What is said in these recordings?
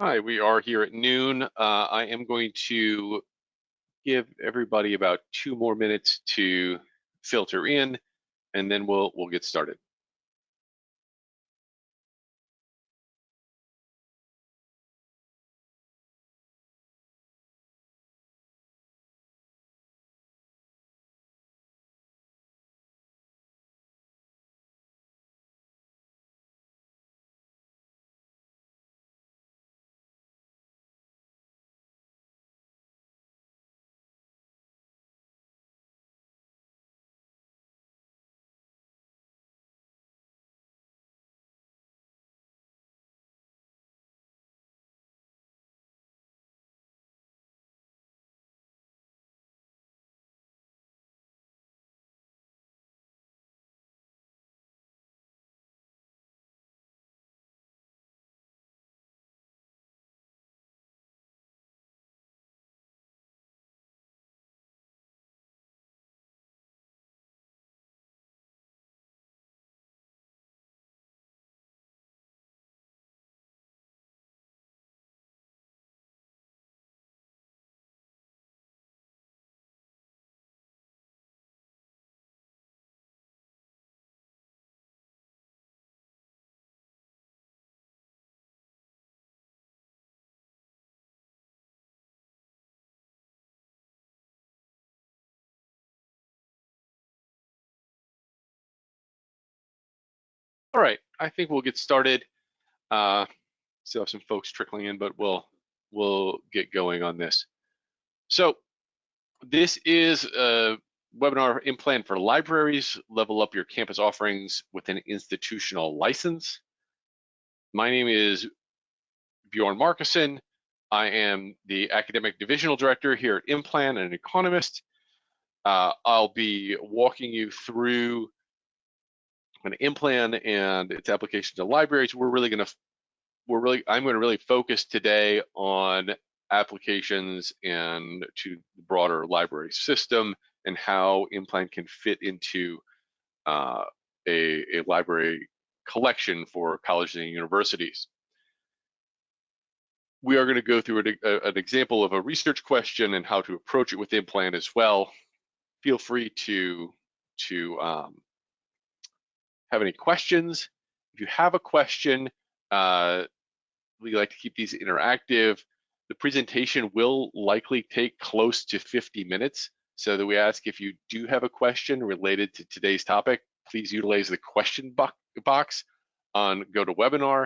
Hi, we are here at noon. I am going to give everybody about 2 more minutes to filter in, and then we'll get started. All right, I think we'll get started. Still have some folks trickling in, but we'll get going on this. So this is a webinar Implan for libraries. Level up your campus offerings with an institutional license. My name is Bjorn Markussen. I am the academic divisional director here at Implan and an economist. I'll be walking you through an Implan and its application to libraries. I'm going to really focus today on applications and to the broader library system and how Implan can fit into a library collection for colleges and universities. We are going to go through an example of a research question and how to approach it with Implan as well. Feel free to have any questions. If you have a question, we like to keep these interactive. The presentation will likely take close to 50 minutes, so that we ask if you do have a question related to today's topic, please utilize the question box on GoToWebinar.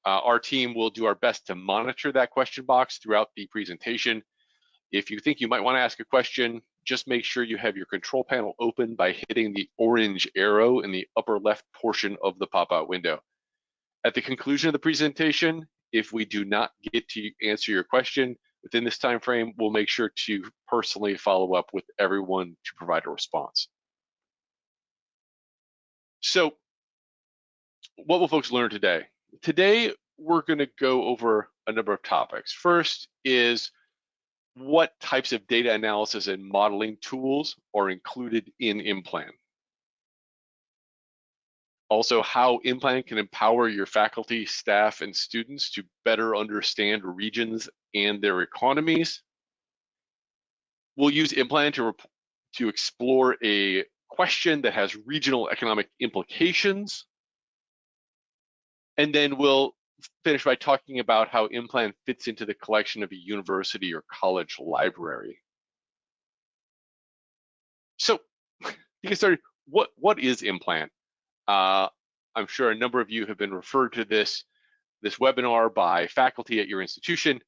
Our team will do our best to monitor that question box throughout the presentation. If you think you might want to ask a question, just make sure you have your control panel open by hitting the orange arrow in the upper left portion of the pop-out window. At the conclusion of the presentation, if we do not get to answer your question within this time frame, we'll make sure to personally follow up with everyone to provide a response. So what will folks learn today? Today, we're going to go over a number of topics. First is what types of data analysis and modeling tools are included in Implan. Also, how Implan can empower your faculty, staff, and students to better understand regions and their economies. We'll use Implan to explore a question that has regional economic implications. And then we'll finish by talking about how Implan fits into the collection of a university or college library. So to get started, what is Implan? I'm sure a number of you have been referred to this webinar by faculty at your institution.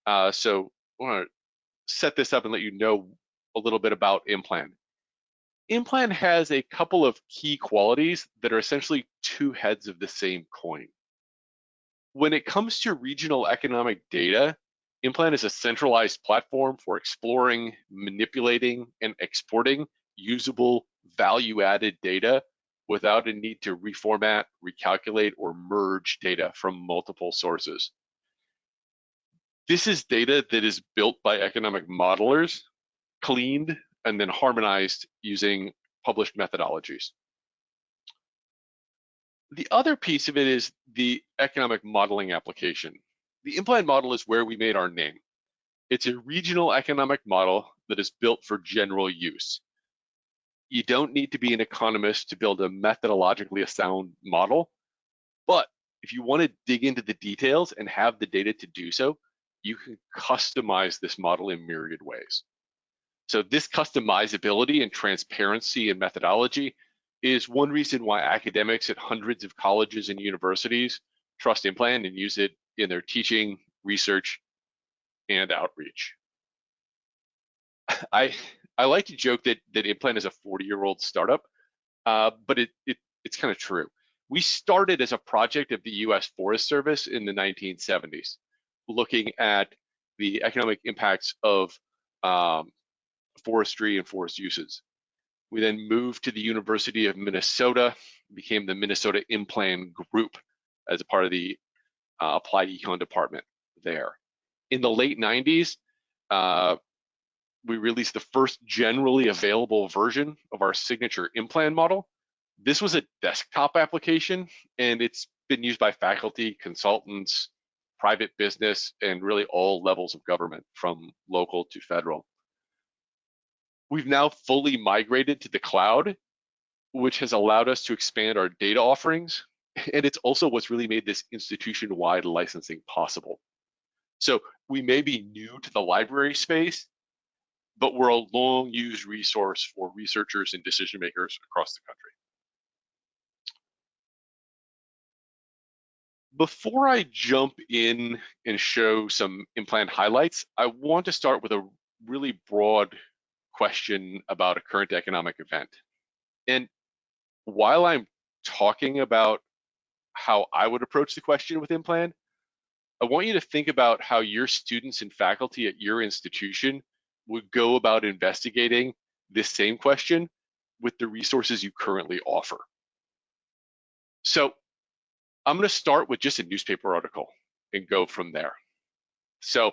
So I want to set this up and let you know a little bit about Implan. Implan has a couple of key qualities that are essentially two heads of the same coin. When it comes to regional economic data, Implan is a centralized platform for exploring, manipulating, and exporting usable value-added data without a need to reformat, recalculate, or merge data from multiple sources. This is data that is built by economic modelers, cleaned, and then harmonized using published methodologies. The other piece of it is the economic modeling application. The Implan model is where we made our name. It's a regional economic model that is built for general use. You don't need to be an economist to build a methodologically sound model, but if you want to dig into the details and have the data to do so, you can customize this model in myriad ways. So this customizability and transparency in methodology is one reason why academics at hundreds of colleges and universities trust Implan and use it in their teaching, research, and outreach. I like to joke that Implan is a 40-year-old startup, but it's kind of true. We started as a project of the U.S. Forest Service in the 1970s, looking at the economic impacts of forestry and forest uses. We then moved to the University of Minnesota, became the Minnesota Implan Group as a part of the Applied Econ department there. In the late 90s, we released the first generally available version of our signature Implan model. This was a desktop application, and it's been used by faculty, consultants, private business, and really all levels of government, from local to federal. We've now fully migrated to the cloud, which has allowed us to expand our data offerings, and it's also what's really made this institution-wide licensing possible. So we may be new to the library space, but we're a long-used resource for researchers and decision makers across the country. Before I jump in and show some Implan highlights, I want to start with a really broad question about a current economic event. And while I'm talking about how I would approach the question with Implan, I want you to think about how your students and faculty at your institution would go about investigating this same question with the resources you currently offer. So I'm going to start with just a newspaper article and go from there. So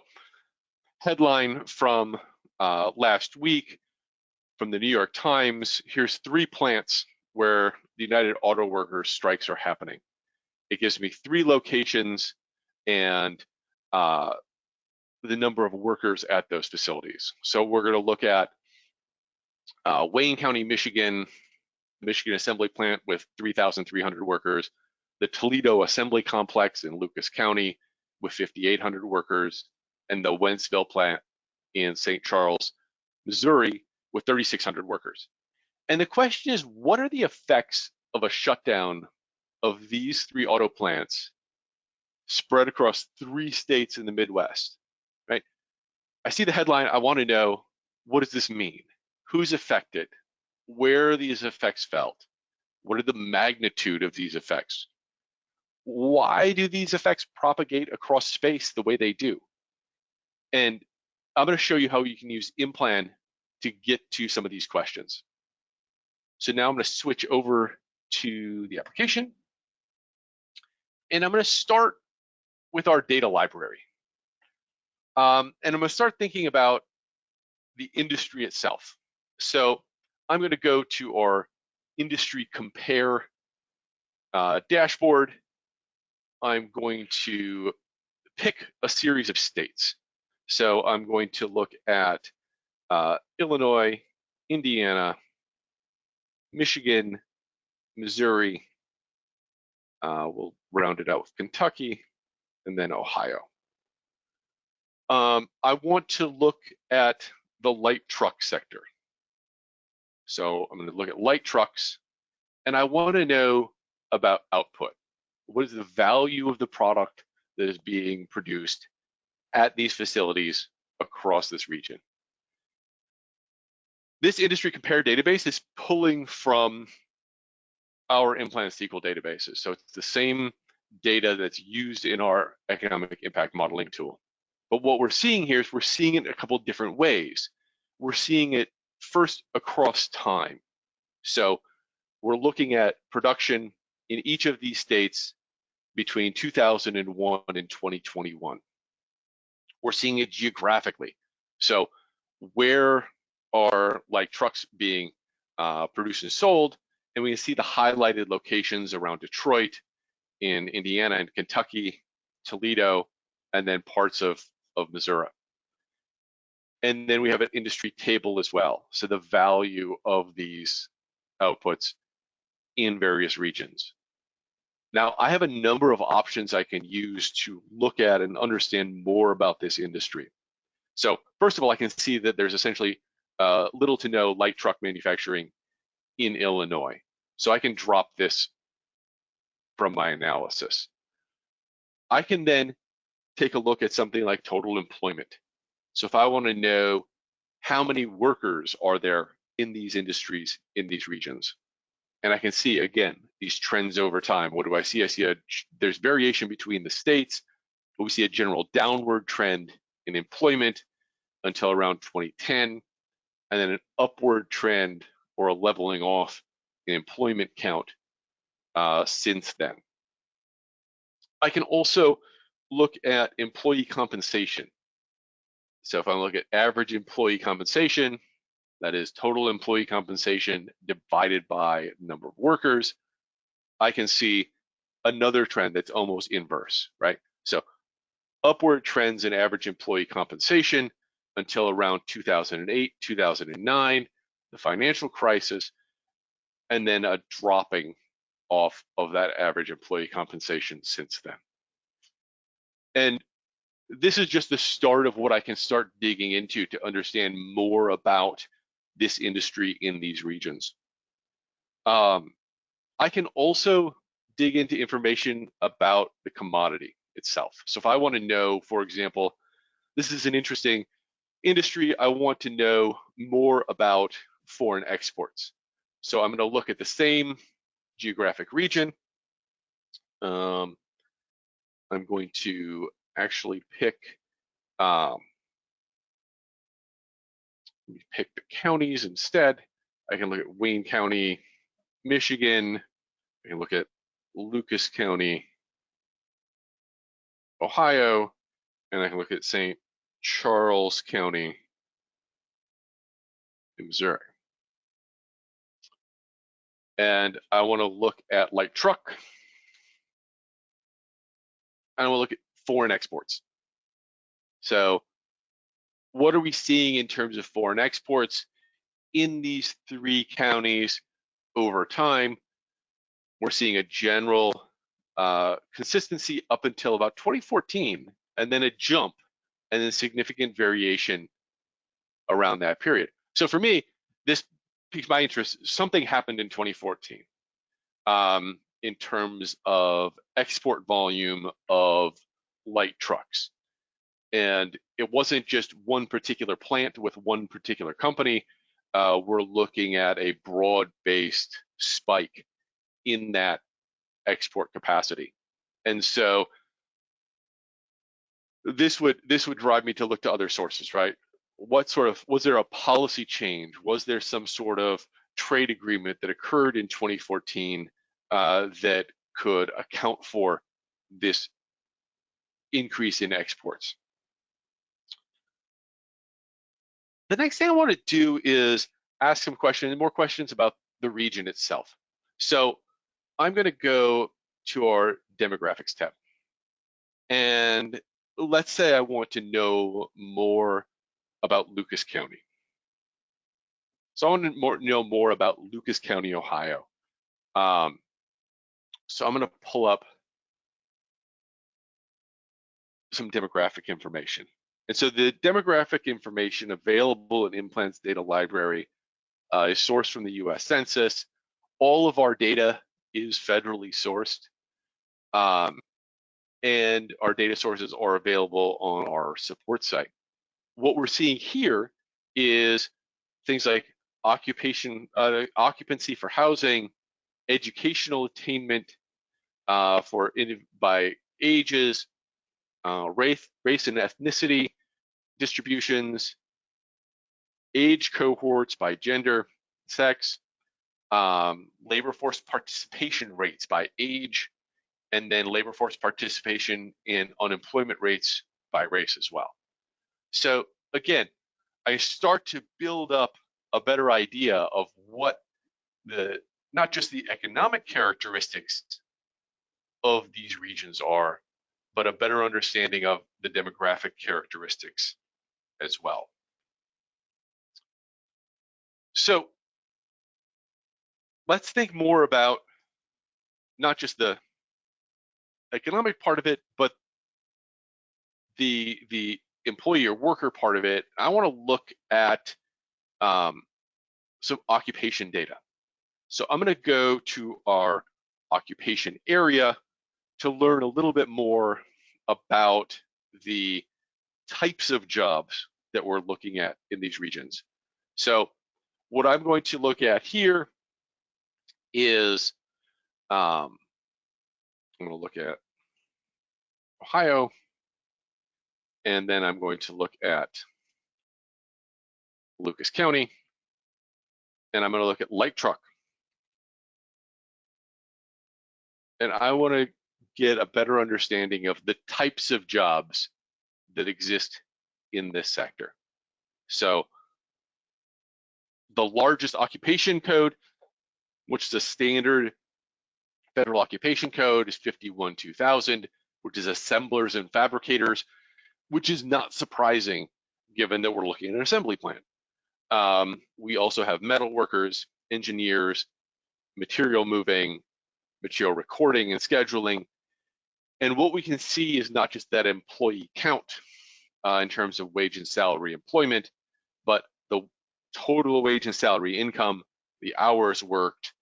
headline from last week from the New York Times, here's 3 plants where the United Auto Workers strikes are happening. It gives me 3 locations and the number of workers at those facilities. So we're going to look at Wayne County, Michigan, Michigan Assembly Plant with 3,300 workers, the Toledo Assembly Complex in Lucas County with 5,800 workers, and the Wentzville Plant in St. Charles, Missouri with 3,600 workers. And the question is, what are the effects of a shutdown of these 3 auto plants spread across 3 states in the Midwest, right? I see the headline, I want to know, what does this mean? Who's affected? Where are these effects felt? What are the magnitude of these effects? Why do these effects propagate across space the way they do? And I'm going to show you how you can use Implan to get to some of these questions. So now I'm going to switch over to the application. And I'm going to start with our data library. And I'm going to start thinking about the industry itself. So I'm going to go to our industry compare dashboard. I'm going to pick a series of states. So I'm going to look at Illinois, Indiana, Michigan, Missouri. We'll round it out with Kentucky, and then Ohio. I want to look at the light truck sector. So I'm going to look at light trucks, and I want to know about output. What is the value of the product that is being produced at these facilities across this region? This industry compare database is pulling from our Implan SQL databases. So it's the same data that's used in our economic impact modeling tool. But what we're seeing here is we're seeing it in a couple of different ways. We're seeing it first across time. So we're looking at production in each of these states between 2001 and 2021. We're seeing it geographically. So where are light trucks being produced and sold? And we can see the highlighted locations around Detroit, in Indiana and Kentucky, Toledo, and then parts of Missouri. And then we have an industry table as well. So the value of these outputs in various regions. Now, I have a number of options I can use to look at and understand more about this industry. So first of all, I can see that there's essentially little to no light truck manufacturing in Illinois. So I can drop this from my analysis. I can then take a look at something like total employment. So if I want to know how many workers are there in these industries in these regions, and I can see again these trends over time. What do I see? I see there's variation between the states, but we see a general downward trend in employment until around 2010, and then an upward trend or a leveling off in employment count since then. I can also look at employee compensation. So if I look at average employee compensation, that is total employee compensation divided by number of workers, I can see another trend that's almost inverse, right? So upward trends in average employee compensation until around 2008, 2009, the financial crisis, and then a dropping off of that average employee compensation since then. And this is just the start of what I can start digging into to understand more about this industry in these regions. I can also dig into information about the commodity itself. So if I want to know, for example, this is an interesting industry, I want to know more about foreign exports. So I'm going to look at the same geographic region. I'm going to actually pick the counties instead. I can look at Wayne County, Michigan. I can look at Lucas County, Ohio, and I can look at St. Charles County in Missouri. And I want to look at light truck. And I want to look at foreign exports. So what are we seeing in terms of foreign exports in these three counties over time? We're seeing a general consistency up until about 2014, and then a jump, and then significant variation around that period. So for me, this piques my interest. Something happened in 2014 in terms of export volume of light trucks. And it wasn't just one particular plant with one particular company. We're looking at a broad-based spike in that export capacity. And so this would drive me to look to other sources, right? What sort of, was there a policy change? Was there some sort of trade agreement that occurred in 2014 that could account for this increase in exports? The next thing I want to do is ask some questions, more questions about the region itself. So I'm going to go to our demographics tab. And let's say I want to know more about Lucas County. So I want to know more about Lucas County, Ohio. So I'm going to pull up some demographic information. And so the demographic information available in Implan's data library is sourced from the US Census. All of our data is federally sourced. And our data sources are available on our support site. What we're seeing here is things like occupancy for housing, educational attainment by ages, race and ethnicity distributions, age cohorts by gender, sex, labor force participation rates by age, and then labor force participation in unemployment rates by race as well. So again, I start to build up a better idea of what not just the economic characteristics of these regions are, but a better understanding of the demographic characteristics as well. So let's think more about not just the economic part of it, but the employee or worker part of it. I want to look at some occupation data. So I'm going to go to our occupation area to learn a little bit more about the types of jobs that we're looking at in these regions. So what I'm going to look at here is I'm going to look at Ohio, and then I'm going to look at Lucas County, and I'm going to look at light truck. And I want to get a better understanding of the types of jobs that exist in this sector. So the largest occupation code, which is a standard federal occupation code, is 51-2000, which is assemblers and fabricators, which is not surprising given that we're looking at an assembly plant. We also have metal workers, engineers, material moving, material recording and scheduling. And what we can see is not just that employee count in terms of wage and salary employment, but the total wage and salary income, the hours worked,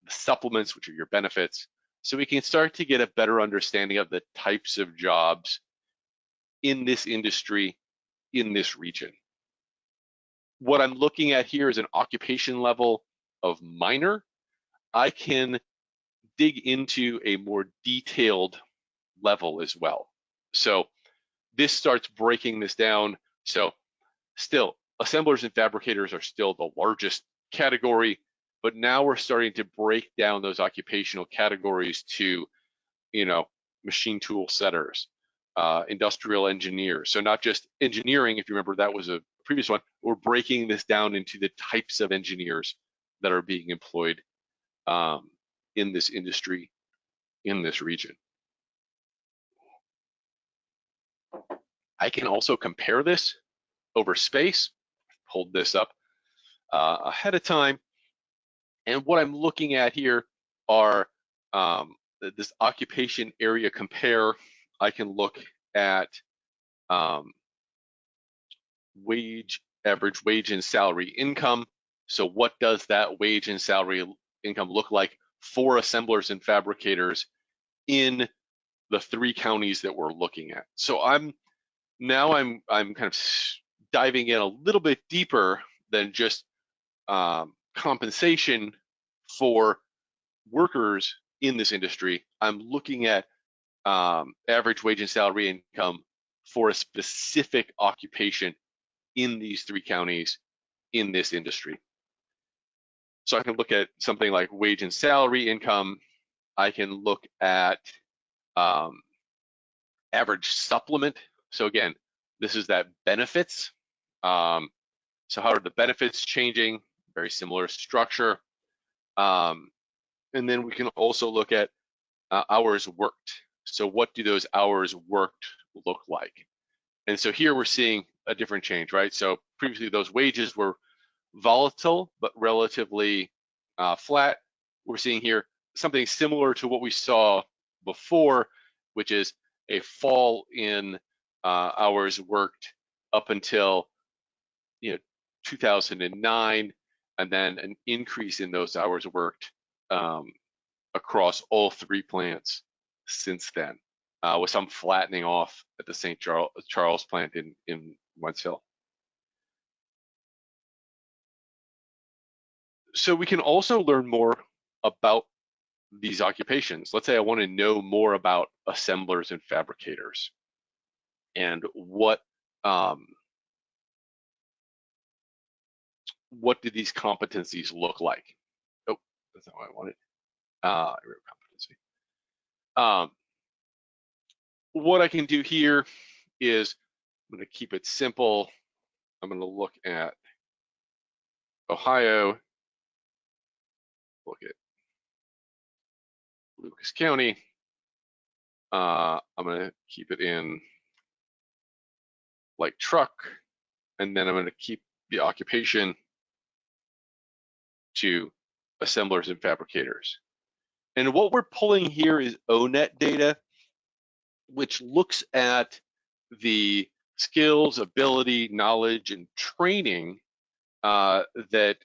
the supplements, which are your benefits. So we can start to get a better understanding of the types of jobs in this industry, in this region. What I'm looking at here is an occupation level of minor. I can dig into a more detailed level as well. So this starts breaking this down. So still, assemblers and fabricators are still the largest category, but now we're starting to break down those occupational categories to, machine tool setters, industrial engineers. So not just engineering, if you remember, that was a previous one. We're breaking this down into the types of engineers that are being employed in this industry, in this region. I can also compare this over space. Hold this up ahead of time. And what I'm looking at here are this occupation area compare. I can look at average wage and salary income. So what does that wage and salary income look like for assemblers and fabricators in the 3 counties that we're looking at? So I'm kind of diving in a little bit deeper than just compensation for workers in this industry. I'm looking at average wage and salary income for a specific occupation in these 3 counties in this industry. So I can look at something like wage and salary income. I can look at average supplement. So again, this is that benefits. So how are the benefits changing? Very similar structure. And then we can also look at hours worked. So what do those hours worked look like? And so here we're seeing a different change, right? So previously those wages were volatile, but relatively flat. We're seeing here something similar to what we saw before, which is a fall in hours worked up until 2009, and then an increase in those hours worked across all 3 plants since then, with some flattening off at the St. Charles plant in Wentz Hill. So we can also learn more about these occupations. Let's say I want to know more about assemblers and fabricators and what do these competencies look like? Oh, that's not what I wanted. Competency. What I can do here is I'm going to keep it simple. I'm going to look at Ohio, look at Lucas County, I'm going to keep it in light truck, and then I'm going to keep the occupation to assemblers and fabricators. And what we're pulling here is ONET data, which looks at the skills, ability, knowledge, and training that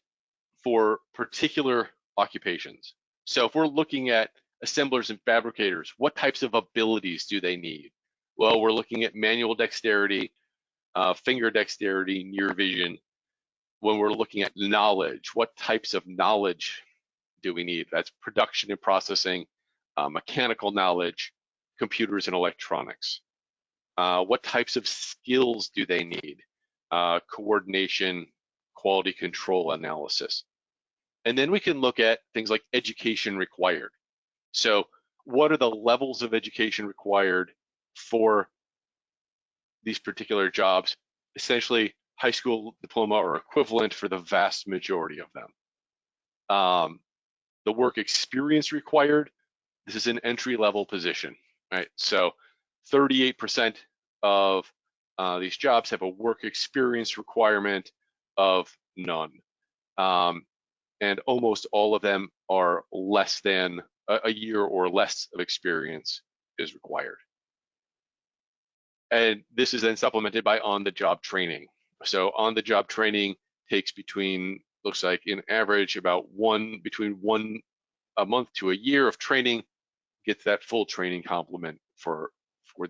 for particular occupations. So if we're looking at assemblers and fabricators, what types of abilities do they need? Well, we're looking at manual dexterity, finger dexterity, near vision. When we're looking at knowledge, what types of knowledge do we need? That's production and processing, mechanical knowledge, computers and electronics. What types of skills do they need? Coordination, quality control analysis. And then we can look at things like education required. So what are the levels of education required for these particular jobs? Essentially, high school diploma or equivalent for the vast majority of them. The work experience required, this is an entry-level position, right? So 38% of these jobs have a work experience requirement of none. And almost all of them are less than a year or less of experience is required. And this is then supplemented by on-the-job training. So on-the-job training takes looks like in average about between a month to a year of training, gets that full training complement for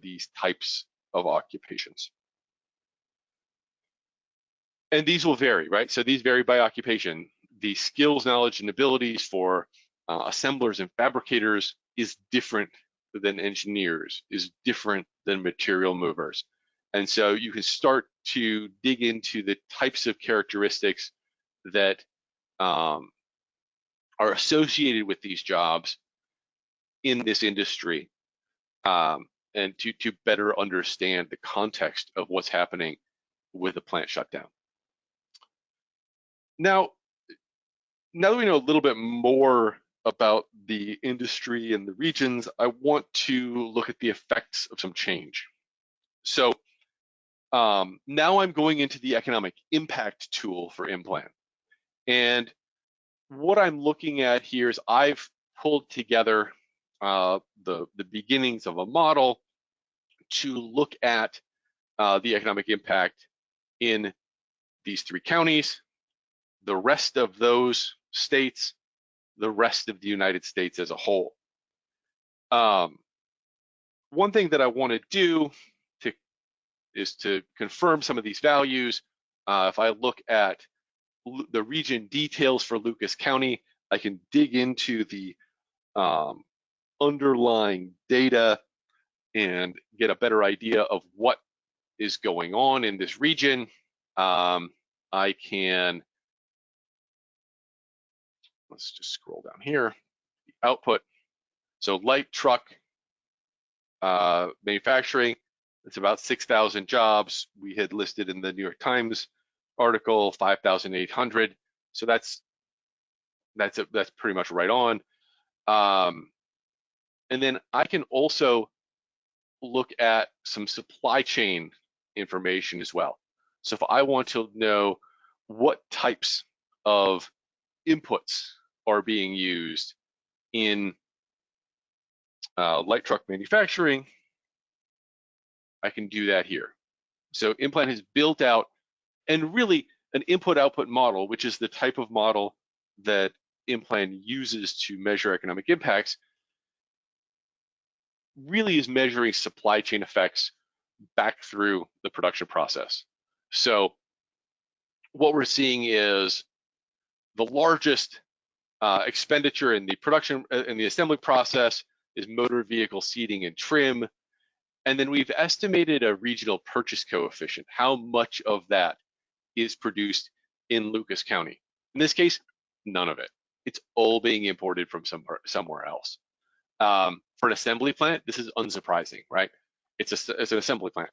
these types of occupations. And these will vary, right? So these vary by occupation. The skills, knowledge, and abilities for assemblers and fabricators is different than engineers, is different than material movers. And so you can start to dig into the types of characteristics that are associated with these jobs in this industry, and to better understand the context of what's happening with the plant shutdown. Now that we know a little bit more about the industry and the regions, I want to look at the effects of some change. So now I'm going into the economic impact tool for Implan. And what I'm looking at here is I've pulled together the beginnings of a model to look at the economic impact in these 3 counties, the rest of those states, the rest of the United States as a whole. One thing that I want to do is to confirm some of these values. If I look at the region details for Lucas County, I can dig into the underlying data and get a better idea of what is going on in this region. I can, let's just scroll down here, the output. So light truck manufacturing, it's about 6,000 jobs. We had listed in the New York Times article 5,800. So that's pretty much right on. And then I can also look at some supply chain information as well. So if I want to know what types of inputs are being used in light truck manufacturing, I can do that here. So Implan has built out, and really an input-output model, which is the type of model that Implan uses to measure economic impacts, really is measuring supply chain effects back through the production process. So what we're seeing is the largest expenditure in the production, in the assembly process, is motor vehicle seating and trim. And then we've estimated a regional purchase coefficient, how much of that is produced in Lucas County. In this case, none of it. It's all being imported from somewhere else. For an assembly plant, this is unsurprising, right? It's an assembly plant.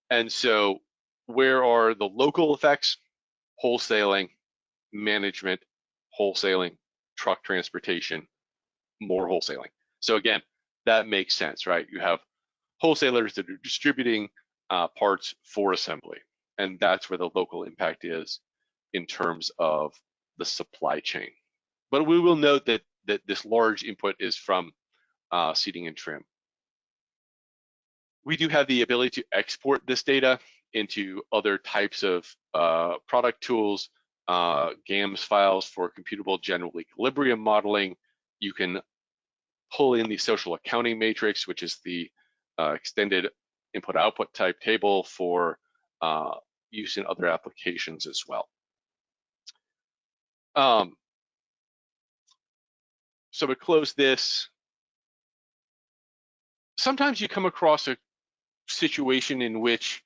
And so where are the local effects? Wholesaling, management, wholesaling, truck transportation, more wholesaling. So again, that makes sense, right? You have wholesalers that are distributing parts for assembly, and that's where the local impact is in terms of the supply chain. But we will note that this large input is from seating and trim. We do have the ability to export this data into other types of product tools, GAMS files for computable general equilibrium modeling. You can pull in the social accounting matrix, which is the extended input-output type table for use in other applications as well. So to close this, sometimes you come across a situation in which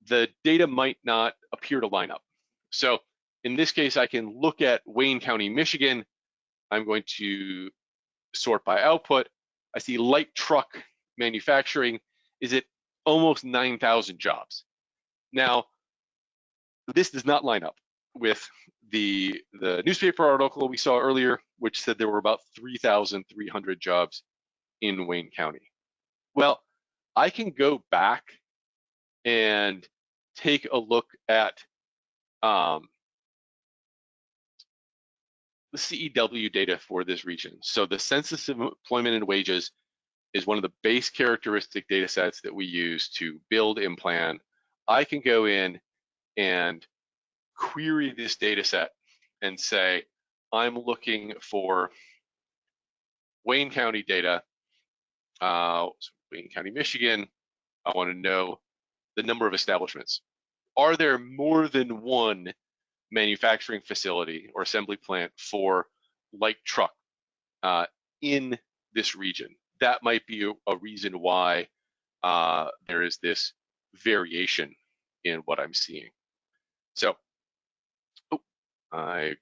the data might not appear to line up. So in this case, I can look at Wayne County, Michigan. I'm going to sort by output. I see light truck manufacturing is at almost 9,000 jobs. Now, this does not line up with the newspaper article we saw earlier, which said there were about 3,300 jobs in Wayne County. Well, I can go back and take a look at the CEW data for this region. So the Census of Employment and Wages is one of the base characteristic data sets that we use to build Implan. I can go in and query this data set and say, I'm looking for Wayne County data, Wayne County, Michigan. I want to know the number of establishments. Are there more than one manufacturing facility or assembly plant for light truck in this region? That might be a reason why there is this variation in what I'm seeing. So I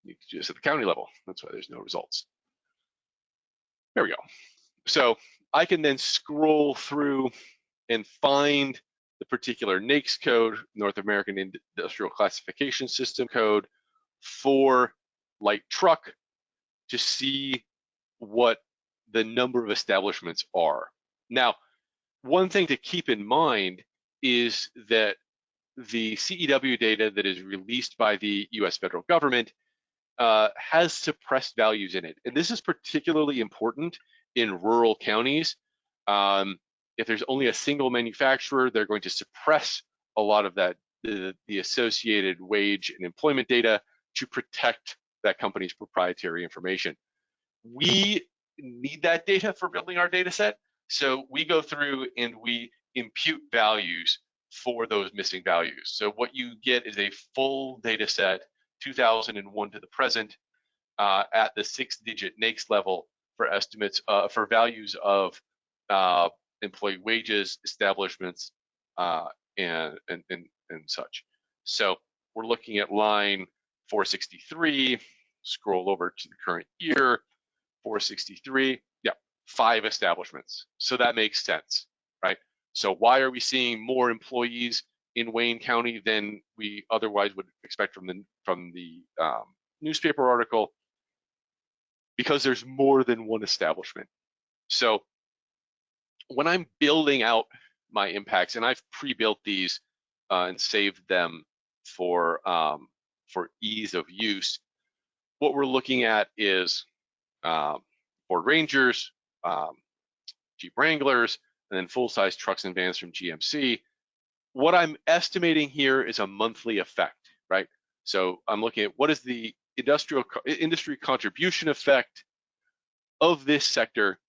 need to do this at the county level. That's why there's no results. There we go. So I can then scroll through and find the particular NAICS code, North American Industrial Classification System code, for light truck to see what the number of establishments are. Now, one thing to keep in mind is that the CEW data that is released by the US federal government has suppressed values in it. And this is particularly important in rural counties. If there's only a single manufacturer, they're going to suppress a lot of that, the associated wage and employment data to protect that company's proprietary information. We need that data for building our data set. So we go through and we impute values for those missing values. So what you get is a full data set, 2001 to the present, at the 6-digit NAICS level for estimates for values of employee wages, establishments, and such. So we're looking at line 463, scroll over to the current year, 463, yeah, 5 establishments. So that makes sense, right? So why are we seeing more employees in Wayne County than we otherwise would expect from the newspaper article? Because there's more than one establishment. So when I'm building out my impacts, and I've pre-built these and saved them for ease of use, what we're looking at is Ford Rangers, Jeep Wranglers, and then full-size trucks and vans from GMC. What I'm estimating here is a monthly effect, right? So I'm looking at what is the industry contribution effect of this sector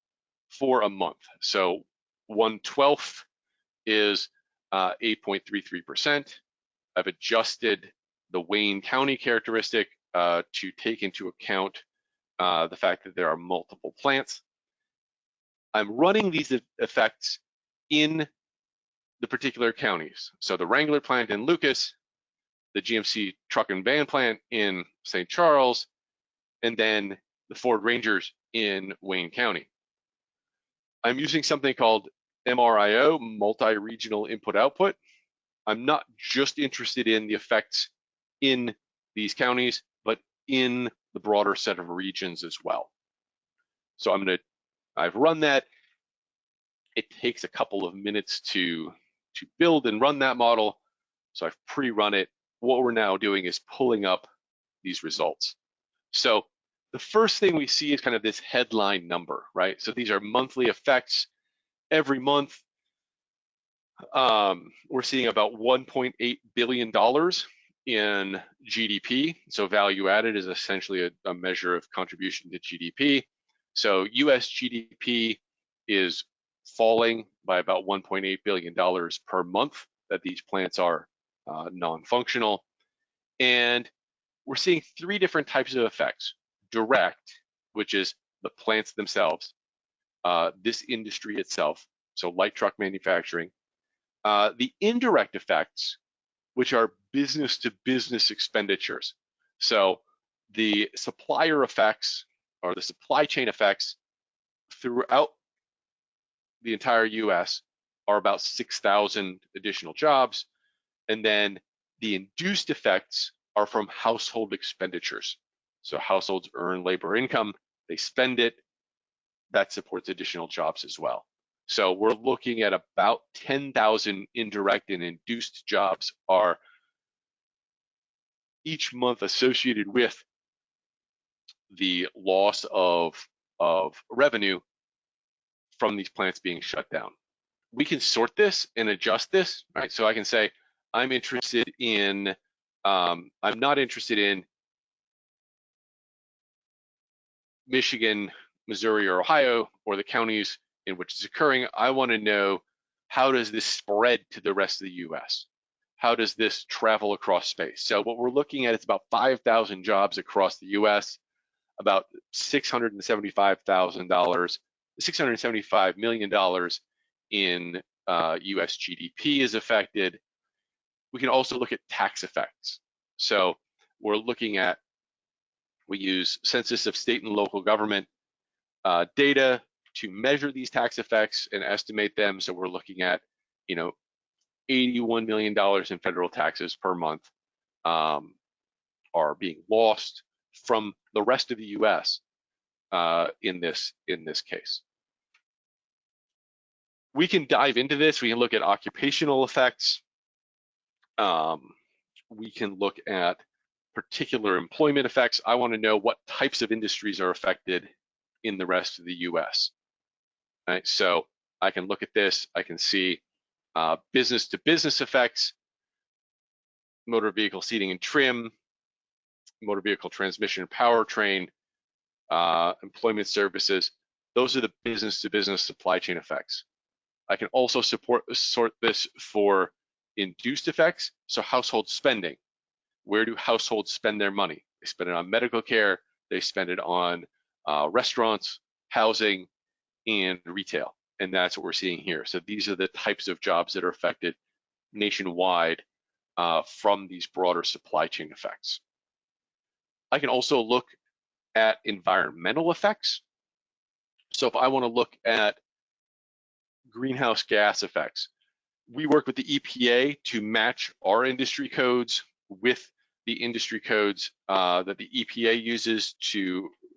for a month. So 1/12 is 8.33%. I've adjusted the Wayne County characteristic to take into account the fact that there are multiple plants. I'm running these effects in the particular counties. So the Wrangler plant in Lucas, the GMC truck and van plant in St. Charles, and then the Ford Rangers in Wayne County. I'm using something called MRIO, multi-regional input-output. I'm not just interested in the effects in these counties, but in the broader set of regions as well. So I'm going to I've run that. It takes a couple of minutes to build and run that model. So I've pre-run it. What we're now doing is pulling up these results. So the first thing we see is kind of this headline number, right? So these are monthly effects. Every month, we're seeing about $1.8 billion in GDP. So value added is essentially a measure of contribution to GDP. So US GDP is falling by about $1.8 billion per month that these plants are non-functional. And we're seeing three different types of effects. Direct, which is the plants themselves, this industry itself, so light truck manufacturing. The indirect effects, which are business to business expenditures. So the supplier effects or the supply chain effects throughout the entire US are about 6,000 additional jobs. And then the induced effects are from household expenditures. So households earn labor income, they spend it, that supports additional jobs as well. So we're looking at about 10,000 indirect and induced jobs are each month associated with the loss of revenue from these plants being shut down. We can sort this and adjust this, right? So I can say, I'm interested in, I'm not interested in Michigan, Missouri, or Ohio, or the counties in which it's occurring. I want to know, how does this spread to the rest of the US? How does this travel across space? So what we're looking at is about 5,000 jobs across the US, about $675 million in US GDP is affected. We can also look at tax effects. So we're looking at, we use Census of State and Local Government data to measure these tax effects and estimate them. So we're looking at, $81 million in federal taxes per month are being lost from the rest of the U.S. In this case. We can dive into this. We can look at occupational effects. We can look at particular employment effects. I want to know what types of industries are affected in the rest of the U.S. Right? So I can look at this. I can see business to business effects, motor vehicle seating and trim, motor vehicle transmission and powertrain, employment services. Those are the business to business supply chain effects. I can also sort this for induced effects. So household spending. Where do households spend their money? They spend it on medical care. They spend it on restaurants, housing, and retail. And that's what we're seeing here. So these are the types of jobs that are affected nationwide from these broader supply chain effects. I can also look at environmental effects. So if I want to look at greenhouse gas effects, we work with the EPA to match our industry codes with the industry codes that the EPA uses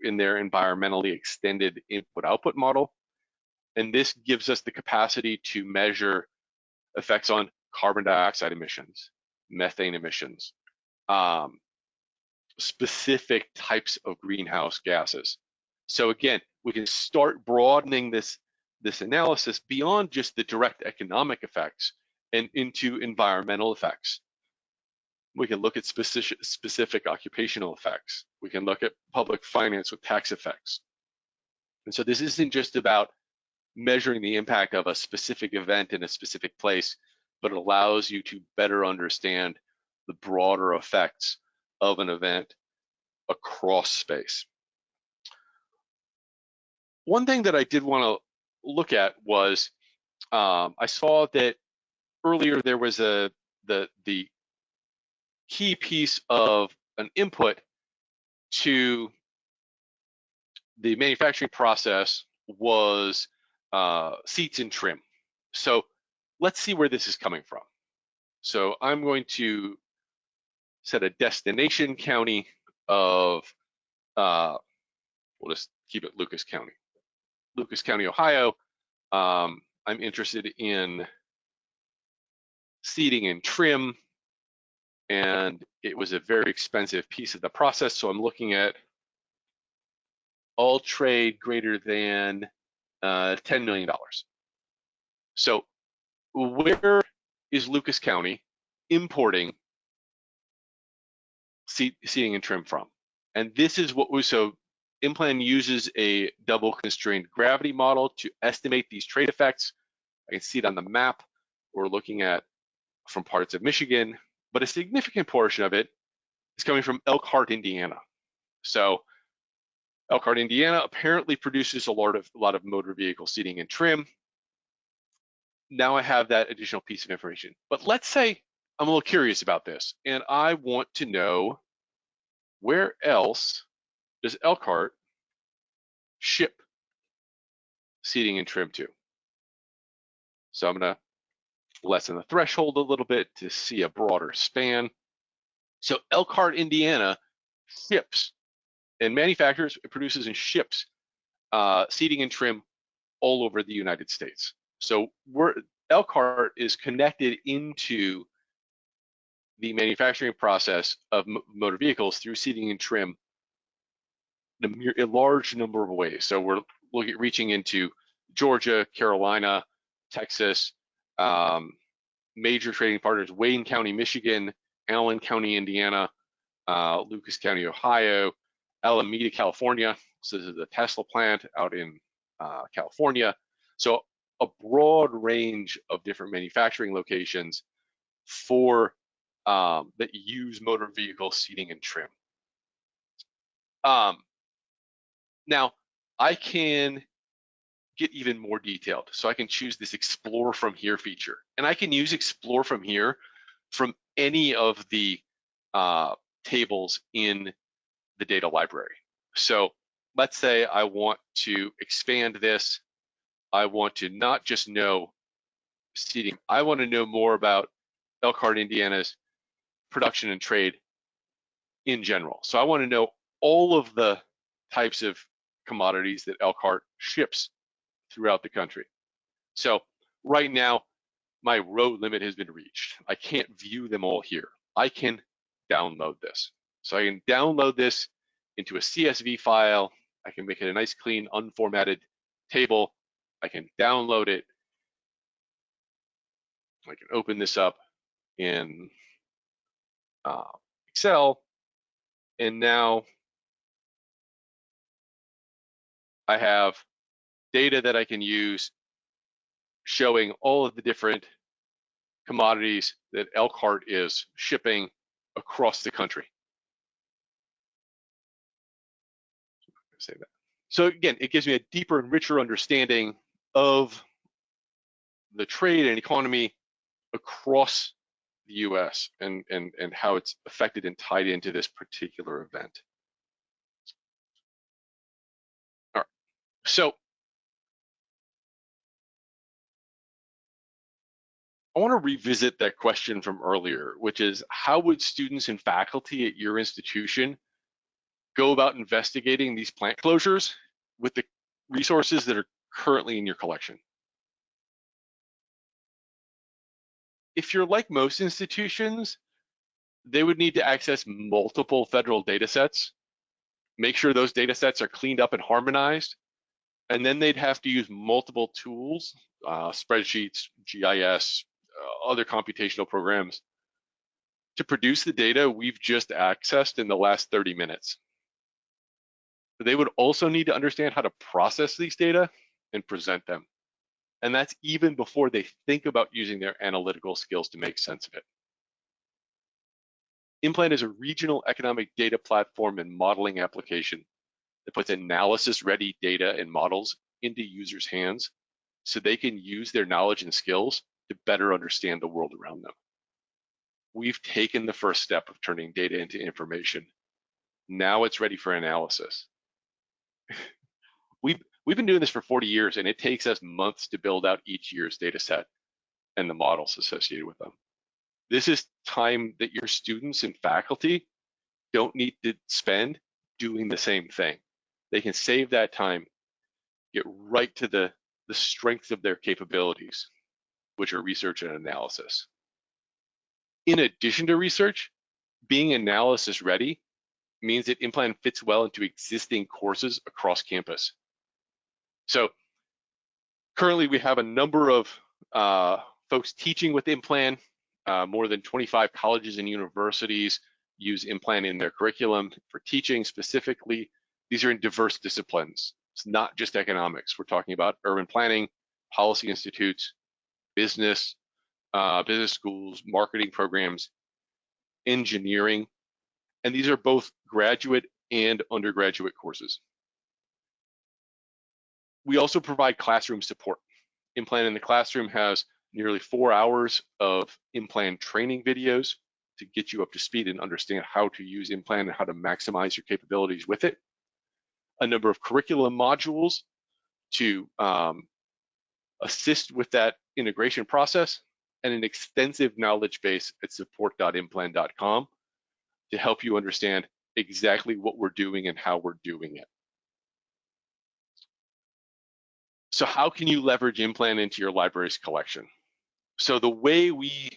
in their environmentally extended input-output model. And this gives us the capacity to measure effects on carbon dioxide emissions, methane emissions, specific types of greenhouse gases. So again, we can start broadening this analysis beyond just the direct economic effects and into environmental effects. We can look at specific occupational effects. We can look at public finance with tax effects. And so this isn't just about measuring the impact of a specific event in a specific place, but it allows you to better understand the broader effects of an event across space. One thing that I did want to look at was I saw that earlier there was the key piece of an input to the manufacturing process was seats and trim. So let's see where this is coming from. So I'm going to set a destination county of, we'll just keep it Lucas County. Lucas County, Ohio. I'm interested in seating and trim, and it was a very expensive piece of the process. So I'm looking at all trade greater than $10 million. So where is Lucas County importing seating and trim from? And this is what we, so Implan uses a double constrained gravity model to estimate these trade effects. I can see it on the map. We're looking at from parts of Michigan, but a significant portion of it is coming from Elkhart, Indiana. So Elkhart, Indiana apparently produces a lot of motor vehicle seating and trim. Now I have that additional piece of information. But let's say I'm a little curious about this and I want to know where else does Elkhart ship seating and trim to? So I'm gonna lessen the threshold a little bit to see a broader span. So Elkhart, Indiana ships and manufactures, produces and ships seating and trim all over the United States. So Elkhart is connected into the manufacturing process of motor vehicles through seating and trim in a large number of ways. So we're looking at reaching into Georgia, Carolina, Texas, major trading partners, Wayne County, Michigan, Allen County, Indiana, Lucas County, Ohio, Alameda, California. So this is the Tesla plant out in California. So a broad range of different manufacturing locations for that use motor vehicle seating and trim. Now I can get even more detailed. So I can choose this Explore from Here feature, and I can use Explore from Here from any of the tables in the data library. So let's say I want to expand this. I want to not just know seating, I want to know more about Elkhart, Indiana's production and trade in general. So I want to know all of the types of commodities that Elkhart ships throughout the country. So right now, my row limit has been reached. I can't view them all here. I can download this. So I can download this into a CSV file. I can make it a nice, clean, unformatted table. I can download it. I can open this up in Excel, and now I have data that I can use showing all of the different commodities that Elkhart is shipping across the country. Say that. So again, it gives me a deeper and richer understanding of the trade and economy across the US and how it's affected and tied into this particular event. All right, so I want to revisit that question from earlier, which is how would students and faculty at your institution go about investigating these plant closures with the resources that are currently in your collection? If you're like most institutions, they would need to access multiple federal data sets, make sure those data sets are cleaned up and harmonized, and then they'd have to use multiple tools, spreadsheets, GIS, other computational programs to produce the data we've just accessed in the last 30 minutes. They would also need to understand how to process these data and present them. And that's even before they think about using their analytical skills to make sense of it. Implan is a regional economic data platform and modeling application that puts analysis-ready data and models into users' hands so they can use their knowledge and skills to better understand the world around them. We've taken the first step of turning data into information. Now it's ready for analysis. We've been doing this for 40 years, and it takes us months to build out each year's data set and the models associated with them. This is time that your students and faculty don't need to spend doing the same thing. They can save that time get right to the strength of their capabilities, which are research and analysis. In addition to research, being analysis ready means that Implan fits well into existing courses across campus. So currently we have a number of folks teaching with Implan. More than 25 colleges and universities use Implan in their curriculum for teaching specifically. These are in diverse disciplines. It's not just economics. We're talking about urban planning, policy institutes, business, business schools, marketing programs, engineering, and these are both graduate and undergraduate courses. We also provide classroom support. Implan in the Classroom has nearly 4 hours of Implan training videos to get you up to speed and understand how to use Implan and how to maximize your capabilities with it. A number of curriculum modules to assist with that integration process, and an extensive knowledge base at support.implan.com to help you understand exactly what we're doing and how we're doing it. So how can you leverage Implan into your library's collection? So the way we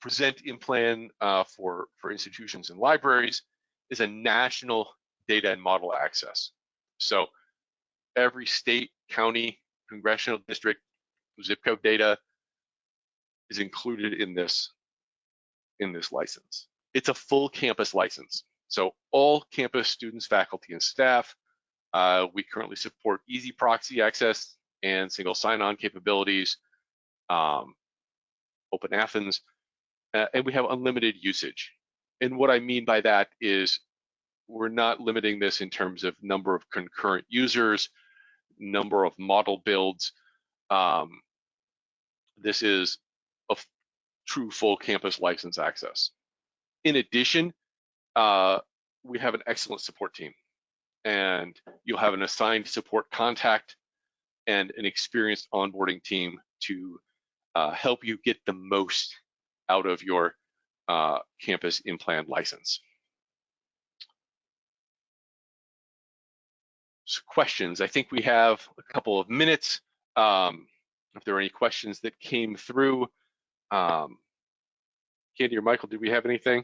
present Implan for institutions and libraries is a national data and model access. So every state, county, congressional district, zip code data is included in this license. It's a full campus license. So all campus students, faculty, and staff. We currently support easy proxy access and single sign-on capabilities, Open Athens, and we have unlimited usage. And what I mean by that is we're not limiting this in terms of number of concurrent users, number of model builds. This is a true full campus license access. In addition, we have an excellent support team, and you'll have an assigned support contact and an experienced onboarding team to help you get the most out of your campus Implan license. So questions, I think we have a couple of minutes. If there are any questions that came through, Candy or Michael, did we have anything?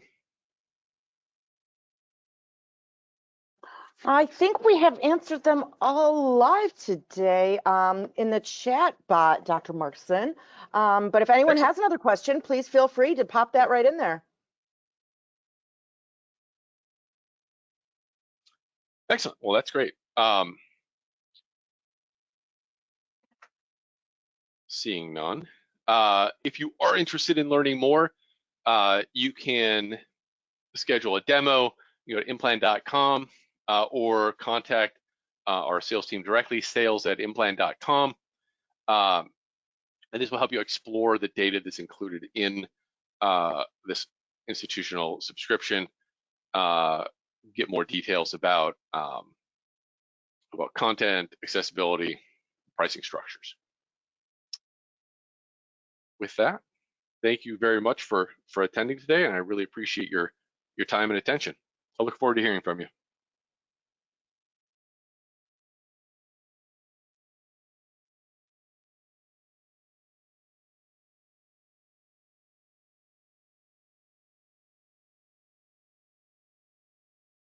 I think we have answered them all live today in the chat bot, Dr. Markson. But if anyone has another question, please feel free to pop that right in there. Excellent. Well, that's great. Seeing none. If you are interested in learning more, you can schedule a demo. You go to implan.com or contact our sales team directly, sales@implan.com. And this will help you explore the data that's included in this institutional subscription, get more details about content, accessibility, pricing structures. With that, thank you very much for attending today, and I really appreciate your time and attention. I look forward to hearing from you.